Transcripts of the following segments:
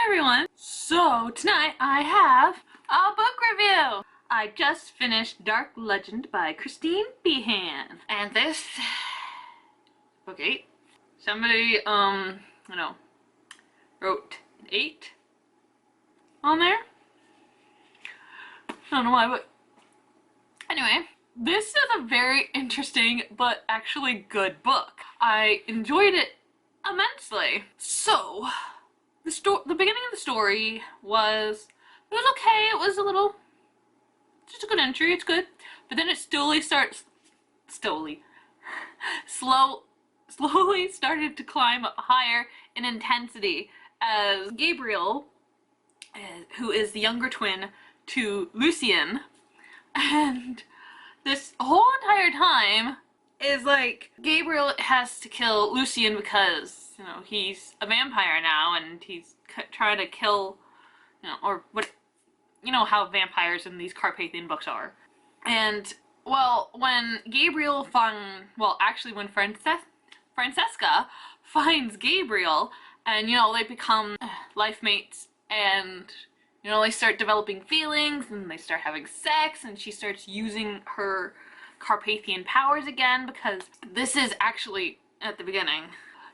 everyone! So tonight I have a book review! I just finished Dark Legend by Kristin Feehan. And this book 8. Somebody wrote 8 on there. I don't know why, but anyway, this is a very interesting but actually good book. I enjoyed it immensely. So the beginning of the story was, it was okay, it was a little, just a good entry, it's good. But then it slowly started to climb up higher in intensity as Gabriel, who is the younger twin to Lucien, and this whole entire time is like Gabriel has to kill Lucien because, you know, he's a vampire now and he's trying to kill, you know, or what, you know how vampires in these Carpathian books are. And, well, when Gabriel when Francesca finds Gabriel and, you know, they become life mates and, you know, they start developing feelings and they start having sex and she starts using her Carpathian powers again, because this is actually at the beginning.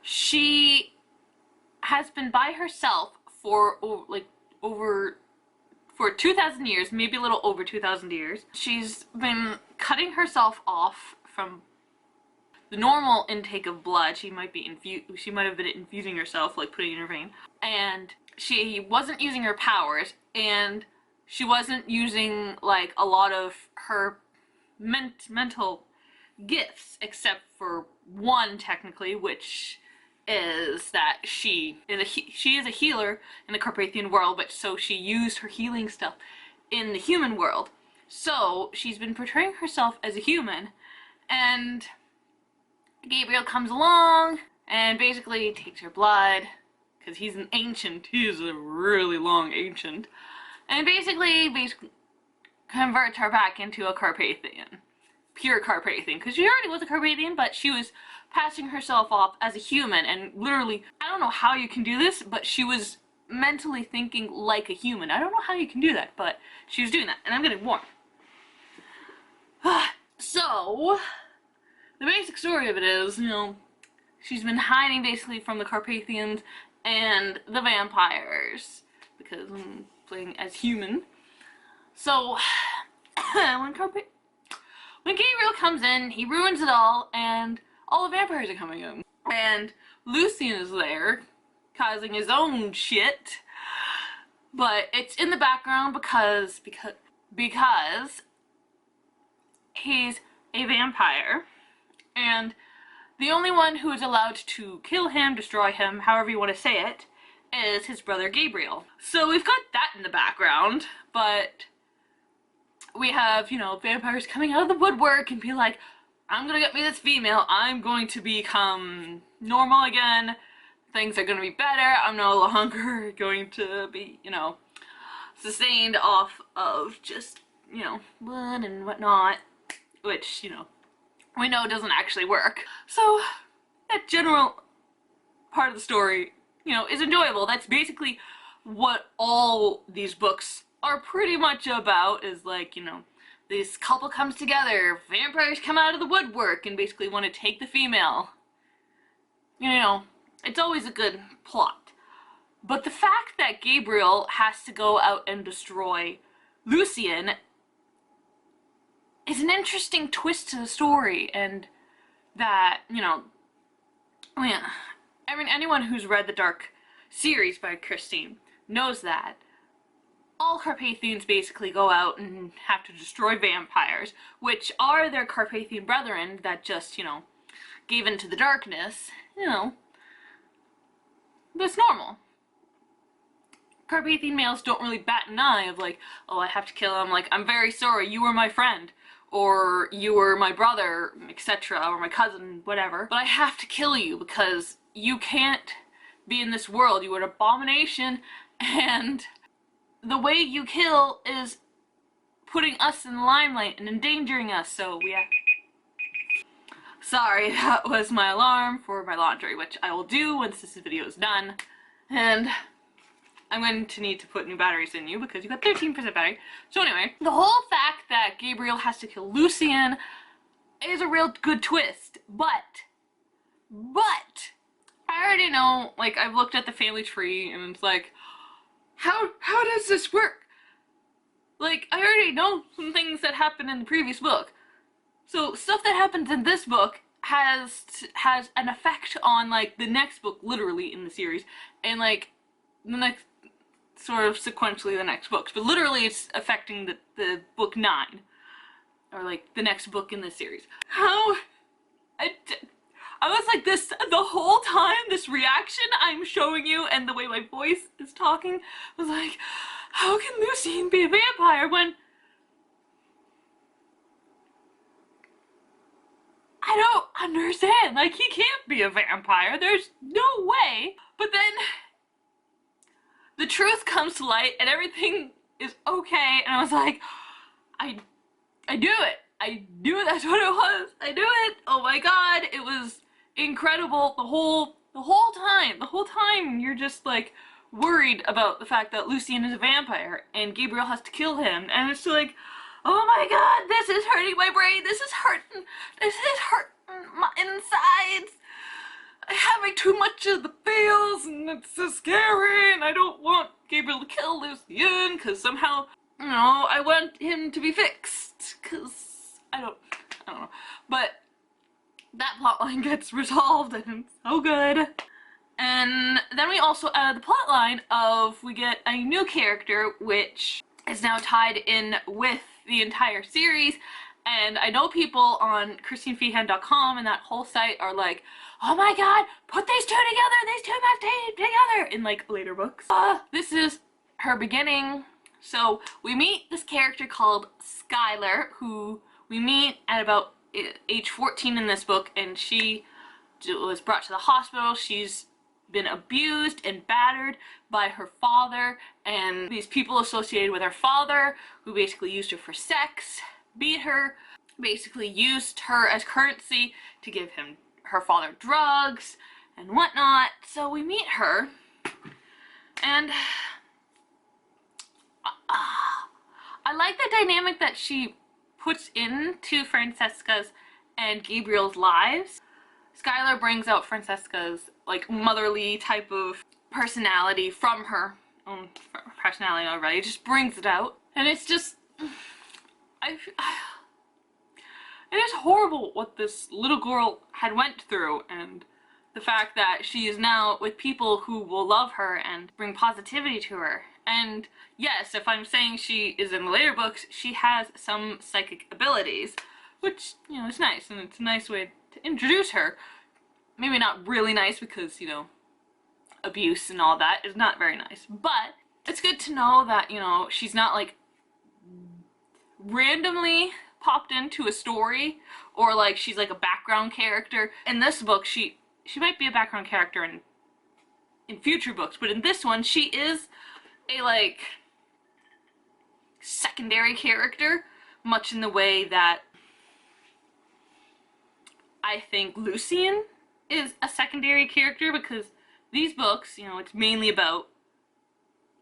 She has been by herself for over 2,000 years, maybe a little over 2,000 years. She's been cutting herself off from the normal intake of blood. She might have been infusing herself, like putting it in her vein. And she wasn't using her powers, and she wasn't using like a lot of her mental gifts, except for one technically, which is that she is a healer in the Carpathian world, but so she used her healing stuff in the human world. So she's been portraying herself as a human, and Gabriel comes along and basically takes her blood, because he's an ancient, he is a really long ancient, and basically converts her back into a Carpathian. Pure Carpathian. Because she already was a Carpathian, but she was passing herself off as a human, and literally, I don't know how you can do this, but she was mentally thinking like a human. I don't know how you can do that, but she was doing that, and I'm getting warm. So, the basic story of it is, you know, she's been hiding basically from the Carpathians and the vampires, because I'm playing as human. So, when Gabriel comes in, he ruins it all, and all the vampires are coming in. And Lucien is there, causing his own shit, but it's in the background because he's a vampire, and the only one who is allowed to kill him, destroy him, however you want to say it, is his brother Gabriel. So we've got that in the background, but we have, you know, vampires coming out of the woodwork and be like, I'm gonna get me this female, I'm going to become normal again, things are gonna be better, I'm no longer going to be, you know, sustained off of just, you know, blood and whatnot, which, you know, we know doesn't actually work. So that general part of the story, you know, is enjoyable. That's basically what all these books are pretty much about, is like, you know, this couple comes together, vampires come out of the woodwork and basically want to take the female. You know, it's always a good plot. But the fact that Gabriel has to go out and destroy Lucien is an interesting twist to the story, and that, you know, I mean, anyone who's read the Dark series by Kristin knows that all Carpathians basically go out and have to destroy vampires, which are their Carpathian brethren that just, you know, gave into the darkness. You know, that's normal. Carpathian males don't really bat an eye of like, oh, I have to kill him, like, I'm very sorry, you were my friend, or you were my brother, etc., or my cousin, whatever, but I have to kill you because you can't be in this world, you are an abomination, and the way you kill is putting us in the limelight and endangering us, so we have... Sorry, that was my alarm for my laundry, which I will do once this video is done. And I'm going to need to put new batteries in you because you got 13% battery. So anyway, the whole fact that Gabriel has to kill Lucien is a real good twist, but I already know, like, I've looked at the family tree and it's like, how does this work? Like, I already know some things that happened in the previous book. So stuff that happens in this book has an effect on, like, the next book, literally, in the series, and, like, the next, sort of sequentially the next books, but literally it's affecting the book 9, or, like, the next book in this series. How? I was like this the whole time. This reaction I'm showing you and the way my voice is talking was like, how can Lucien be a vampire when I don't understand? Like, he can't be a vampire. There's no way. But then the truth comes to light and everything is okay, and I was like, I do it. I do it. That's what it was. I do it. Oh my god, it was incredible. The whole time you're just like worried about the fact that Lucien is a vampire and Gabriel has to kill him, and it's like, oh my god, this is hurting my brain. This is hurting my insides. I'm having too much of the feels and it's so scary, and I don't want Gabriel to kill Lucien because somehow, you know, I want him to be fixed because I don't know. But that plotline gets resolved and it's so good. And then we also add the plotline of, we get a new character which is now tied in with the entire series. And I know people on KristinFeehan.com and that whole site are like, oh my god, put these two must be together in, like, later books. This is her beginning. So we meet this character called Skylar, who we meet at about age 14 in this book, and she was brought to the hospital. She's been abused and battered by her father and these people associated with her father, who basically used her for sex, beat her, basically used her as currency to give her father drugs and whatnot. So we meet her, and I like the dynamic that she puts into Francesca's and Gabriel's lives. Skylar brings out Francesca's, like, motherly type of personality from her own personality already. It just brings it out, and it's just, it is horrible what this little girl had went through, and the fact that she is now with people who will love her and bring positivity to her. And yes, if I'm saying she is in the later books, she has some psychic abilities, which, you know, is nice, and it's a nice way to introduce her. Maybe not really nice because, you know, abuse and all that is not very nice, but it's good to know that, you know, she's not, like, randomly popped into a story, or, like, she's like a background character. In this book, she might be a background character in future books, but in this one, she is a, like, secondary character, much in the way that I think Lucien is a secondary character, because these books, you know, it's mainly about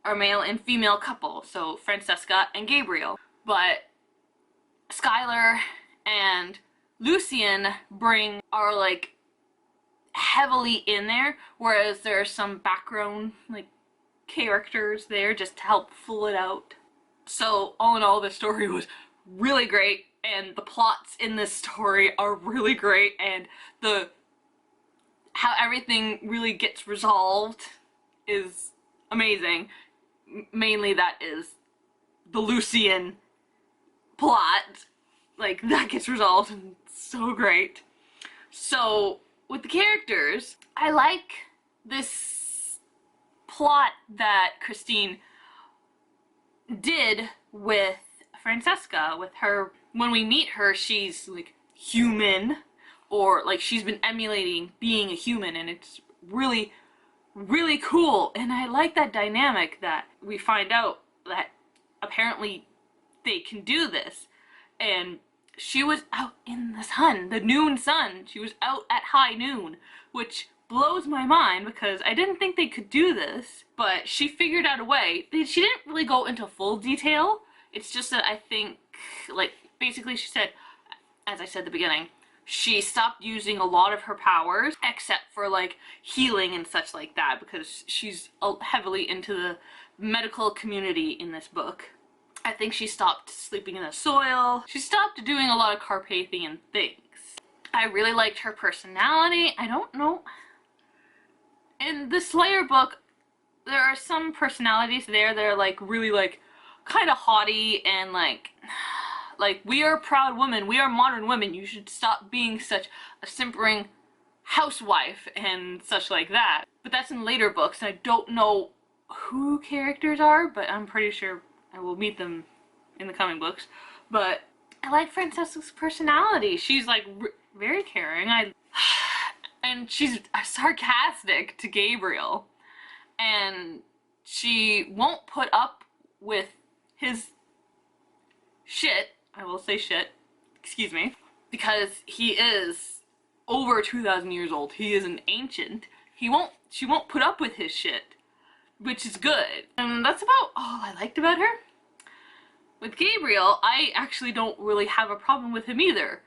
our male and female couple, so Francesca and Gabriel, but Skylar and Lucien are, like, heavily in there, whereas there are some background, like, characters there just to help fill it out. So all in all, this story was really great, and the plots in this story are really great, and how everything really gets resolved is amazing. Mainly that is the Lucien plot, like, that gets resolved, and it's so great. So with the characters, I like this plot that Kristin did with Francesca. With her, when we meet her, she's, like, human, or, like, she's been emulating being a human, and it's really, really cool. And I like that dynamic that we find out that apparently they can do this. And she was out in the sun, the noon sun. She was out at high noon, which blows my mind because I didn't think they could do this, but she figured out a way. She didn't really go into full detail. It's just that I think, like, basically she said, as I said at the beginning, she stopped using a lot of her powers except for like healing and such like that because she's heavily into the medical community in this book. I think she stopped sleeping in the soil. She stopped doing a lot of Carpathian things. I really liked her personality. I don't know. In the Slayer book, there are some personalities there that are like really like kind of haughty and like we are proud women, we are modern women, you should stop being such a simpering housewife and such like that. But that's in later books, and I don't know who characters are, but I'm pretty sure I will meet them in the coming books. But I like Francesca's personality. She's like very caring. And she's sarcastic to Gabriel, and she won't put up with his shit. I will say shit, excuse me, because he is over 2,000 years old. He is an ancient. She won't put up with his shit, which is good. And that's about all I liked about her. With Gabriel, I actually don't really have a problem with him either.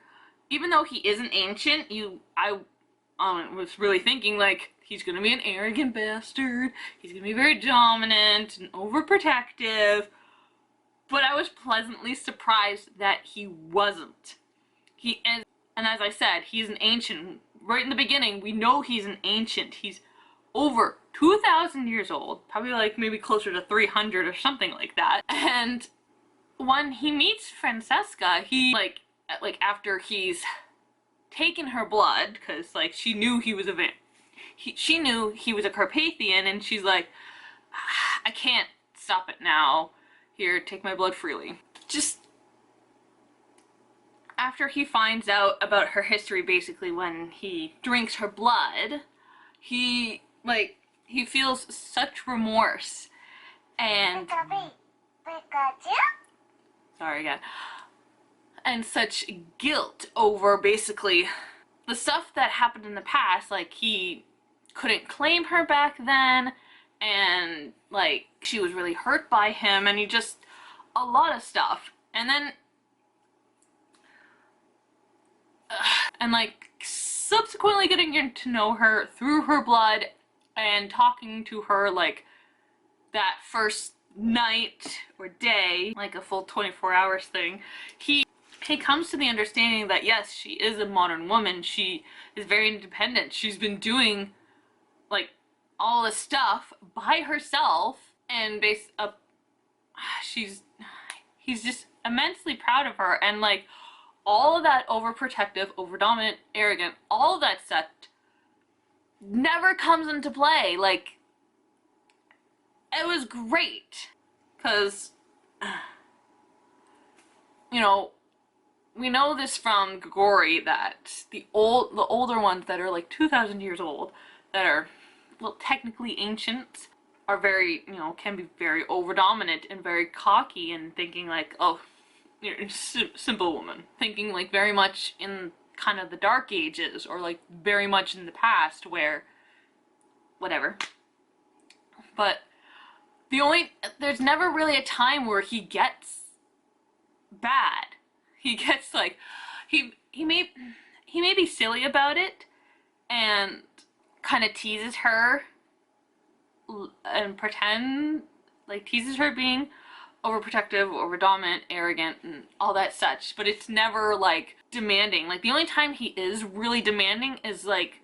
Even though he is an ancient, I was really thinking like, he's gonna be an arrogant bastard, he's gonna be very dominant and overprotective. But I was pleasantly surprised that he wasn't. He is, and as I said, he's an ancient. Right in the beginning, we know he's an ancient. He's over 2,000 years old, probably like maybe closer to 300 or something like that. And when he meets Francesca, he like after he's taken her blood, because like she knew he was she knew he was a Carpathian, and she's like, I can't stop it now. Here, take my blood freely. Just after he finds out about her history, basically when he drinks her blood, he feels such remorse and sorry again, and such guilt over basically the stuff that happened in the past. Like, he couldn't claim her back then, and like she was really hurt by him, and he just a lot of stuff. And then and like subsequently getting to know her through her blood and talking to her like that first night or day, like a full 24 hours thing, he comes to the understanding that yes, she is a modern woman. She is very independent. She's been doing like all this stuff by herself, and he's just immensely proud of her. And like all of that overprotective, overdominant, arrogant, all of that stuff never comes into play. Like, it was great, because you know, we know this from Grigori, that the older ones that are like 2,000 years old, that are, well, technically ancient, are very, you know, can be very overdominant and very cocky and thinking like, oh, you're a simple woman. Thinking like very much in kind of the Dark Ages, or like very much in the past where, whatever. But there's never really a time where he gets bad. He gets like, he may be silly about it and kind of teases her and teases her being overprotective, overdominant, arrogant, and all that such, but it's never like demanding. Like, the only time he is really demanding is like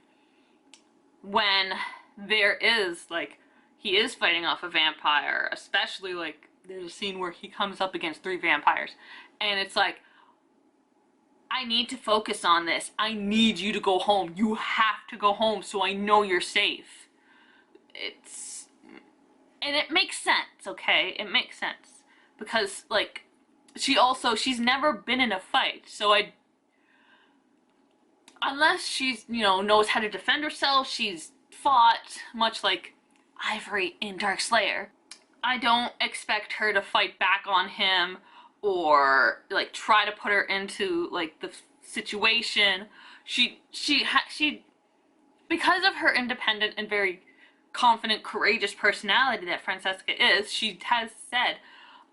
when there is like, he is fighting off a vampire, especially like there's a scene where he comes up against 3 vampires, and it's like, I need to focus on this. I need you to go home. You have to go home so I know you're safe. And it makes sense, okay? It makes sense. Because, like, she's never been in a fight, so unless she's, you know, knows how to defend herself, she's fought, much like Ivory in Dark Slayer. I don't expect her to fight back on him, or like try to put her into like the situation. She because of her independent and very confident, courageous personality that Francesca is, she has said,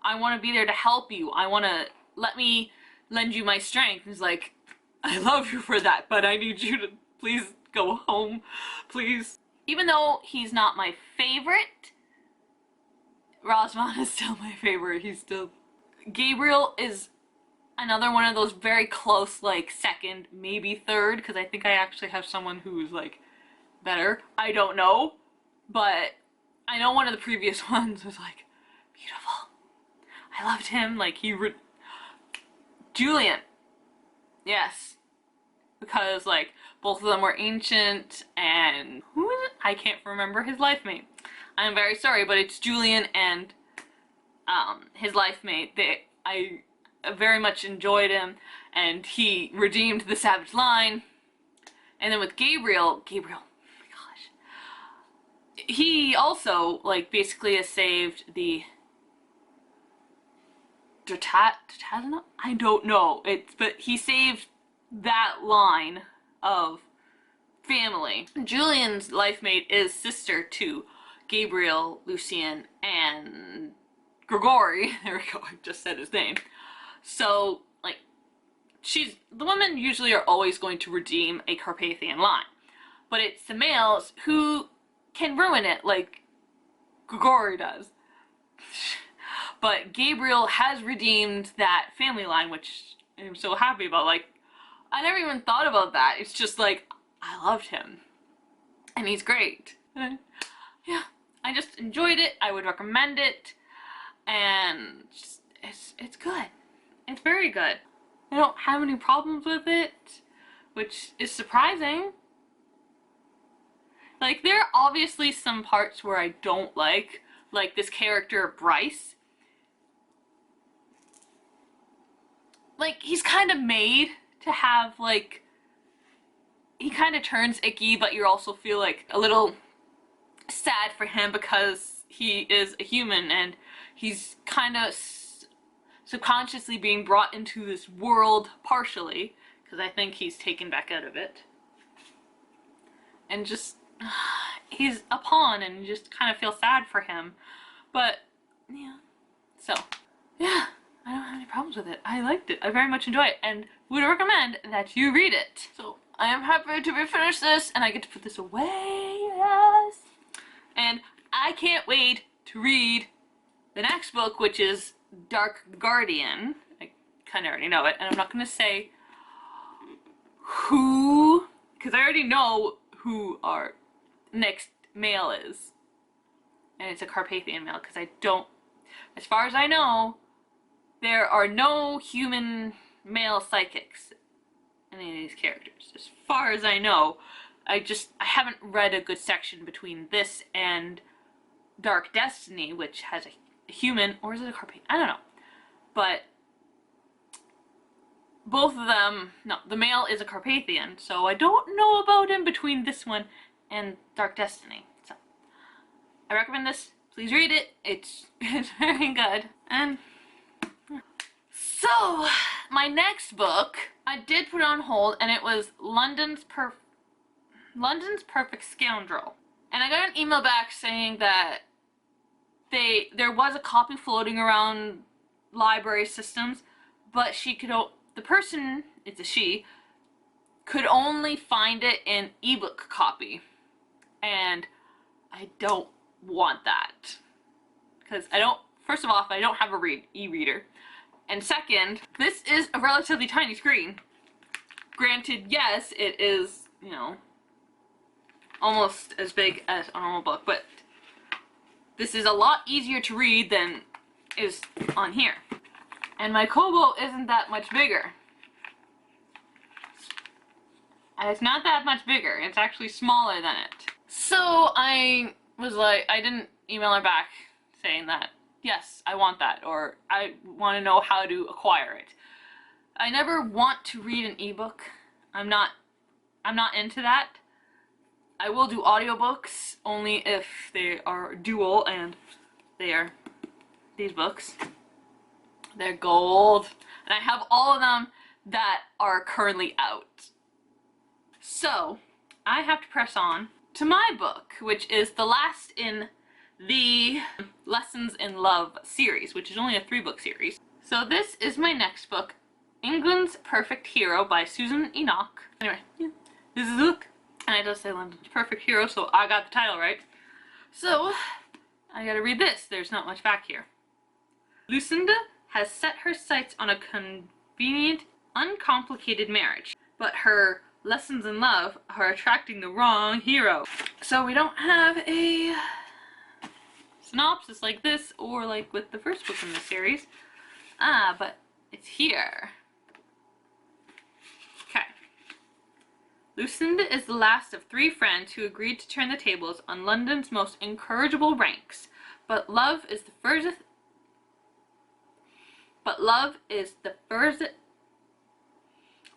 I want to be there to help you. I want to let me lend you my strength. He's like, I love you for that, but I need you to please go home, please. Even though he's not my favorite, Rosman is still my favorite. He's still... Gabriel is another one of those very close, like, second, maybe third, because I think I actually have someone who's, like, better. I don't know, but I know one of the previous ones was, like, beautiful. I loved him, like, Julian. Yes. Because, like, both of them were ancient, and who is it? I can't remember his life mate. I'm very sorry, but it's Julian and his life mate. I very much enjoyed him, and he redeemed the Savage line. And then with Gabriel, oh my gosh, he also, like, basically has saved the Dratazana? I don't know. But he saved that line of family. Julian's life mate is sister to Gabriel, Lucien, and Grigori. There we go, I just said his name. So, like, the women usually are always going to redeem a Carpathian line. But it's the males who can ruin it, like Grigori does. But Gabriel has redeemed that family line, which I'm so happy about. Like, I never even thought about that. It's just like, I loved him. And he's great. And yeah, I just enjoyed it. I would recommend it. And just, it's good. It's very good. I don't have any problems with it, which is surprising. Like, there are obviously some parts where I don't like this character, Bryce. Like, he's kind of made to have, like, he kind of turns icky, but you also feel, like, a little sad for him because he is a human and he's kind of subconsciously being brought into this world partially, because I think he's taken back out of it. And just, he's a pawn and you just kind of feel sad for him. But, yeah. So, yeah. I don't have any problems with it. I liked it. I very much enjoy it and would recommend that you read it. So I am happy to finish this and I get to put this away. Yes. And I can't wait to read the next book, which is Dark Guardian. I kind of already know it, and I'm not going to say who, because I already know who our next male is. And it's a Carpathian male, because I don't, as far as I know, there are no human male psychics in any of these characters. As far as I know, I haven't read a good section between this and Dark Destiny, which has a human, or is it a Carpathian? I don't know. But both of them, no, the male is a Carpathian, so I don't know about him between this one and Dark Destiny. So I recommend this. Please read it. It's very good. And so, my next book, I did put on hold, and it was London's Perfect Scoundrel. And I got an email back saying that there was a copy floating around library systems, but the person, it's a she, could only find it in ebook copy. And I don't want that. Because first of all, I don't have a e-reader. And second, this is a relatively tiny screen. Granted, yes, it is, you know, almost as big as a normal book, but this is a lot easier to read than is on here. And my Kobo isn't that much bigger. And it's not that much bigger. It's actually smaller than it. So I was like, I didn't email her back saying that, yes, I want that, or I want to know how to acquire it. I never want to read an ebook. I'm not into that. I will do audiobooks only if they are dual, and they are these books. They're gold. And I have all of them that are currently out. So, I have to press on to my book, which is the last in the Lessons in Love series, which is only a 3-book series. So this is my next book, England's Perfect Hero by Susan Enoch. Anyway, yeah, this is the book. And it does say London's Perfect Hero, so I got the title right. So, I gotta read this. There's not much back here. Lucinda has set her sights on a convenient, uncomplicated marriage, but her lessons in love are attracting the wrong hero. So we don't have a synopsis like this, or like with the first book in the series. But it's here. Okay. Lucinda is the last of 3 friends who agreed to turn the tables on London's most incorrigible ranks, but love is the furthest.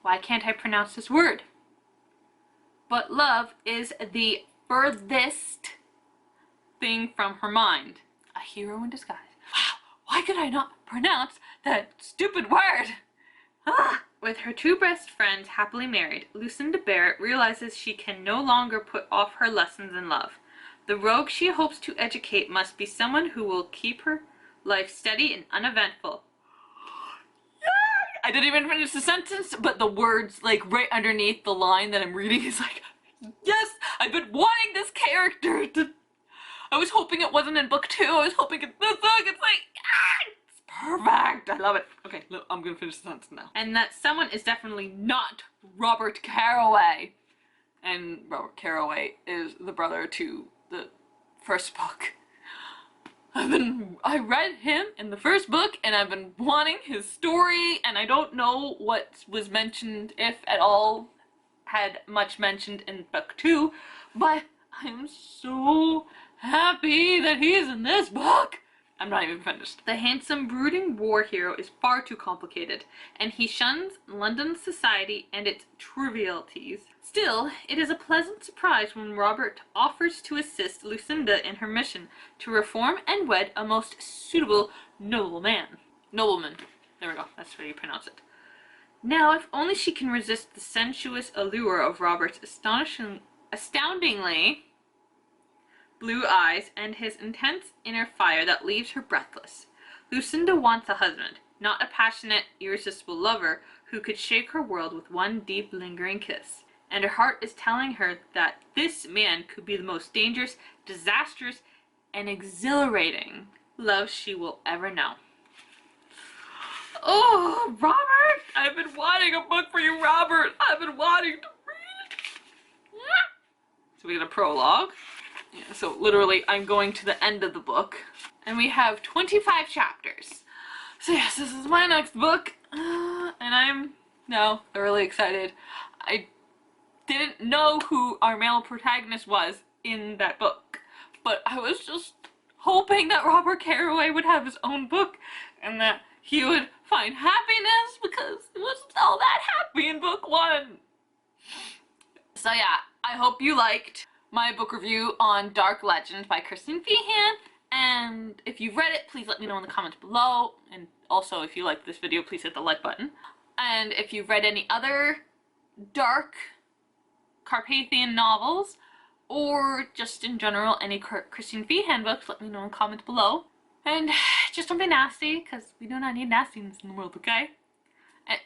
Why can't I pronounce this word? But love is the furthest thing from her mind. A hero in disguise. Wow, why could I not pronounce that stupid word? With her 2 best friends happily married, Lucinda Barrett realizes she can no longer put off her lessons in love. The rogue she hopes to educate must be someone who will keep her life steady and uneventful. I didn't even finish the sentence, but the words like right underneath the line that I'm reading is like, yes, I've been wanting this character to... I was hoping it wasn't in book 2, I was hoping it's this book, it's like, it's perfect, I love it. Okay, look, I'm gonna finish the sentence now. And that someone is definitely not Robert Carraway. And Robert Carraway is the brother to the first book. I read him in the first book, and I've been wanting his story, and I don't know what was mentioned, if at all, had much mentioned in book 2, but I'm so happy that he's in this book. I'm not even finished. The handsome, brooding war hero is far too complicated, and he shuns London society and its trivialities. Still, it is a pleasant surprise when Robert offers to assist Lucinda in her mission to reform and wed a most suitable nobleman. Nobleman. There we go. That's how you pronounce it. Now, if only she can resist the sensuous allure of Robert's astoundingly blue eyes and his intense inner fire that leaves her breathless. Lucinda wants a husband, not a passionate, irresistible lover who could shake her world with one deep, lingering kiss. And her heart is telling her that this man could be the most dangerous, disastrous, and exhilarating love she will ever know. Oh, Robert! I've been wanting a book for you, Robert! I've been wanting to read it! So we get a prologue. Yeah, so literally, I'm going to the end of the book. And we have 25 chapters. So yes, this is my next book. And I'm now thoroughly excited. I didn't know who our male protagonist was in that book, but I was just hoping that Robert Carraway would have his own book and that he would find happiness, because it wasn't all that happy in book 1. So yeah, I hope you liked my book review on Dark Legend by Kristin Feehan, and if you've read it, please let me know in the comments below, and also if you liked this video, please hit the like button. And if you've read any other dark Carpathian novels, or just in general any Kristin Feehan books, let me know in the comments below. And just don't be nasty, because we do not need nastiness in the world, okay?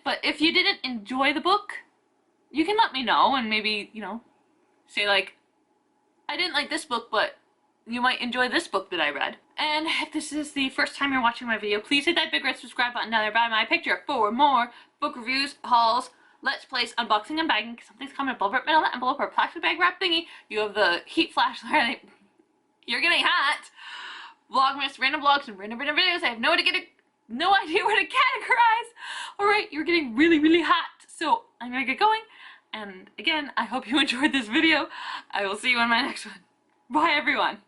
But if you didn't enjoy the book, you can let me know, and maybe, you know, say like, I didn't like this book, but you might enjoy this book that I read. And if this is the first time you're watching my video, please hit that big red subscribe button down there by my picture for more book reviews, hauls, let's plays, unboxing, and bagging. Something's coming up over middle envelope or plastic bag wrap thingy. You have the heat flash there. You're getting hot. Vlogmas, random vlogs, and random videos. I have no idea what to categorize. Alright, you're getting really, really hot. So I'm gonna get going. And again, I hope you enjoyed this video. I will see you in my next one. Bye, everyone.